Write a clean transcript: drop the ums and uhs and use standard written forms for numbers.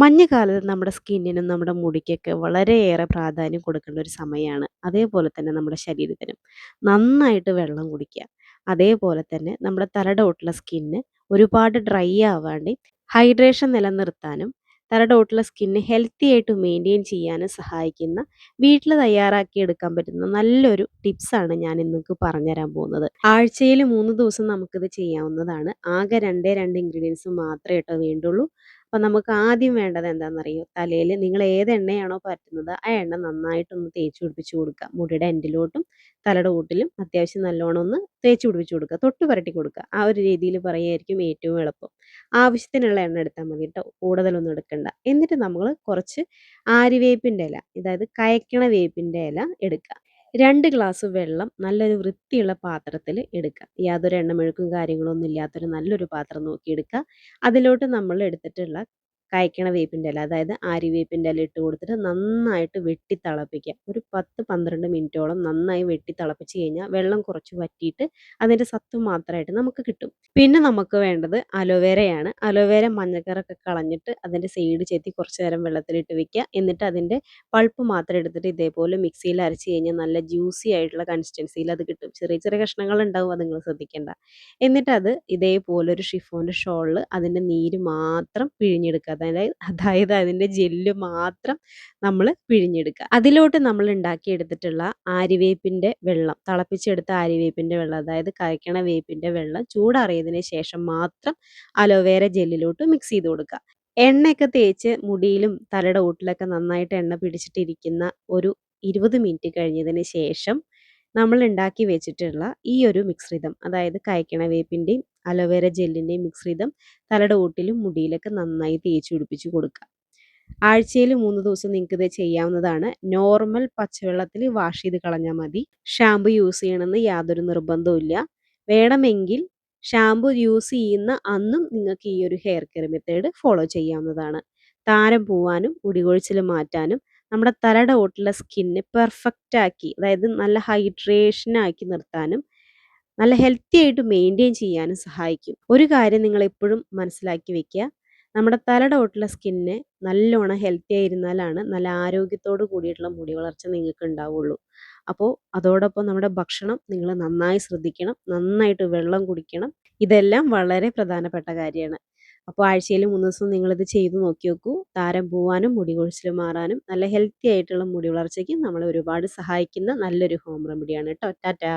മഞ്ഞുകാലത്ത് നമ്മുടെ സ്കിന്നിനും നമ്മുടെ മുടിക്കൊക്കെ വളരെയേറെ പ്രാധാന്യം കൊടുക്കേണ്ട ഒരു സമയമാണ്. അതേപോലെ തന്നെ നമ്മുടെ ശരീരത്തിനും. നന്നായിട്ട് വെള്ളം കുടിക്കുക. അതേപോലെ തന്നെ നമ്മുടെ തലയുടെ ചോട്ടിലെ സ്കിന്ന് ഒരുപാട് ഡ്രൈ ആവാണ്ട് ഹൈഡ്രേഷൻ നിലനിർത്താനും തലയുടെ ചോട്ടിലെ സ്കിന്ന് ഹെൽത്തി ആയിട്ട് മെയിൻറ്റെയിൻ ചെയ്യാനും സഹായിക്കുന്ന വീട്ടിൽ തയ്യാറാക്കി എടുക്കാൻ പറ്റുന്ന നല്ലൊരു ടിപ്സാണ് ഞാൻ ഇന്ന് നിങ്ങൾക്ക് പറഞ്ഞുതരാൻ പോകുന്നത്. ആഴ്ചയിൽ 3 ദിവസം നമുക്കിത് ചെയ്യാവുന്നതാണ്. ആകെ 2 ഇൻഗ്രീഡിയൻസ് മാത്രമേ കേട്ടോ വേണ്ടുള്ളൂ. അപ്പോൾ നമുക്ക് ആദ്യം വേണ്ടത് എന്താണെന്നറിയോ? തലയിൽ നിങ്ങൾ ഏത് എണ്ണയാണോ പരട്ടുന്നത് ആ എണ്ണ നന്നായിട്ടൊന്ന് തേച്ച് പിടിപ്പിച്ച് കൊടുക്കുക. മുടിയുടെ എൻഡിലോട്ടും തലയുടെ കൂട്ടിലും അത്യാവശ്യം നല്ലോണം ഒന്ന് തേച്ച് പിടിപ്പിച്ച് കൊടുക്കുക. തൊട്ട് പുരട്ടി കൊടുക്കുക. ആ ഒരു രീതിയിൽ പറയുമായിരിക്കും ഏറ്റവും എളുപ്പം. ആവശ്യത്തിനുള്ള എണ്ണ എടുത്താൽ മതി കേട്ടോ. കൂടുതലൊന്നും എടുക്കണ്ട. എന്നിട്ട് നമ്മൾ കുറച്ച് ആര്യവേപ്പിൻ്റെ ഇല, അതായത് കയക്കണ വേപ്പിൻ്റെ ഇല എടുക്കുക. 2 ഗ്ലാസ് വെള്ളം നല്ലൊരു വൃത്തിയുള്ള പാത്രത്തിൽ എടുക്കുക. യാതൊരു എണ്ണമെഴുക്കും കാര്യങ്ങളൊന്നും ഇല്ലാത്തൊരു നല്ലൊരു പാത്രം നോക്കി എടുക്കുക. അതിലോട്ട് നമ്മൾ എടുത്തിട്ടുള്ള കായ്ക്കണ വേപ്പിൻ്റെ ഇല, അതായത് ആര്യവേപ്പിൻ്റെ ഇല ഇട്ട് കൊടുത്തിട്ട് നന്നായിട്ട് വെട്ടി തിളപ്പിക്കുക. ഒരു 10-12 മിനിറ്റോളം നന്നായി വെട്ടി തിളപ്പിച്ച് കഴിഞ്ഞാൽ വെള്ളം കുറച്ച് വറ്റിയിട്ട് അതിൻ്റെ സത്ത് മാത്രമായിട്ട് നമുക്ക് കിട്ടും. പിന്നെ നമുക്ക് വേണ്ടത് അലോവേരയാണ്. അലോവേര മഞ്ഞക്കറൊക്കെ കളഞ്ഞിട്ട് അതിൻ്റെ സൈഡ് ചെത്തി കുറച്ച് നേരം വെള്ളത്തിലിട്ട് വെക്കുക. എന്നിട്ട് അതിൻ്റെ പൾപ്പ് മാത്രം എടുത്തിട്ട് ഇതേപോലെ മിക്സിയിൽ അരച്ച് കഴിഞ്ഞാൽ നല്ല ജ്യൂസി ആയിട്ടുള്ള കൺസിസ്റ്റൻസിയിൽ അത് കിട്ടും. ചെറിയ ചെറിയ കഷ്ണങ്ങൾ ഉണ്ടാവും, അത് നിങ്ങൾ ശ്രദ്ധിക്കേണ്ട. എന്നിട്ട് അത് ഇതേപോലെ ഒരു ഷിഫോണിൻ്റെ ഷോളിൽ അതിൻ്റെ നീര് മാത്രം പിഴിഞ്ഞെടുക്കുക. അതായത് അതിൻ്റെ ജെല്ല് മാത്രം നമ്മൾ പിഴിഞ്ഞെടുക്കുക. അതിലോട്ട് നമ്മൾ ഉണ്ടാക്കിയെടുത്തിട്ടുള്ള ആര്യവേപ്പിൻ്റെ വെള്ളം, തിളപ്പിച്ചെടുത്ത ആര്യവേപ്പിൻ്റെ വെള്ളം, അതായത് കരക്കണ വേപ്പിൻ്റെ വെള്ളം ചൂടാറിയതിന് ശേഷം മാത്രം അലോവേര ജെല്ലിലോട്ട് മിക്സ് ചെയ്ത് കൊടുക്കുക. എണ്ണയൊക്കെ തേച്ച് മുടിയിലും തലയുടെ ഓട്ടിലൊക്കെ നന്നായിട്ട് എണ്ണ പിടിച്ചിട്ടിരിക്കുന്ന ഒരു 20 മിനിറ്റ് കഴിഞ്ഞതിന് ശേഷം നമ്മൾ ഉണ്ടാക്കി വെച്ചിട്ടുള്ള ഈ ഒരു മിശ്രിതം, അതായത് കയക്കണ വേപ്പിൻ്റെയും അലോവേര ജെല്ലിൻ്റെയും മിശ്രിതം തലയുടെ ഓട്ടിലും മുടിയിലൊക്കെ നന്നായി തേച്ച് പിടിപ്പിച്ച് കൊടുക്കുക. ആഴ്ചയിൽ 3 ദിവസം നിങ്ങൾക്ക് ഇത് ചെയ്യാവുന്നതാണ്. നോർമൽ പച്ചവെള്ളത്തിൽ വാഷ് ചെയ്ത് കളഞ്ഞാൽ മതി. ഷാമ്പു യൂസ് ചെയ്യണമെന്ന് യാതൊരു നിർബന്ധവും ഇല്ല. വേണമെങ്കിൽ ഷാമ്പു യൂസ് ചെയ്യുന്ന അന്നും നിങ്ങൾക്ക് ഈ ഒരു ഹെയർ കെയർ മെത്തേഡ് ഫോളോ ചെയ്യാവുന്നതാണ്. താരൻ പോവാനും മുടി കൊഴിച്ചിൽ മാറ്റാനും നമ്മുടെ തലയുടെ ഓട്ടിലെ സ്കിന്ന് പെർഫെക്റ്റ് ആക്കി, അതായത് നല്ല ഹൈഡ്രേഷൻ ആക്കി നിർത്താനും നല്ല ഹെൽത്തി ആയിട്ട് മെയിൻറ്റെയിൻ ചെയ്യാനും സഹായിക്കും. ഒരു കാര്യം നിങ്ങൾ എപ്പോഴും മനസ്സിലാക്കി വെക്കുക, നമ്മുടെ തലയുടെ ഓട്ടിലെ സ്കിന്ന് നല്ലോണം ഹെൽത്തി ആയിരുന്നാലാണ് നല്ല ആരോഗ്യത്തോട് കൂടിയിട്ടുള്ള മുടി വളർച്ച നിങ്ങൾക്ക് ഉണ്ടാവുള്ളൂ. അപ്പോൾ അതോടൊപ്പം നമ്മുടെ ഭക്ഷണം നിങ്ങൾ നന്നായി ശ്രദ്ധിക്കണം, നന്നായിട്ട് വെള്ളം കുടിക്കണം. ഇതെല്ലാം വളരെ പ്രധാനപ്പെട്ട കാര്യമാണ്. അപ്പോൾ ആഴ്ചയിൽ 3 ദിവസം നിങ്ങളിത് ചെയ്ത് നോക്കി നോക്കൂ. താരൻ പോവാനും മുടി കൊഴിച്ചിൽ മാറാനും നല്ല ഹെൽത്തി ആയിട്ടുള്ള മുടി വളർച്ചയ്ക്ക് നമ്മളെ ഒരുപാട് സഹായിക്കുന്ന നല്ലൊരു ഹോം റെമഡിയാണ് കേട്ടോ. ടാറ്റാ.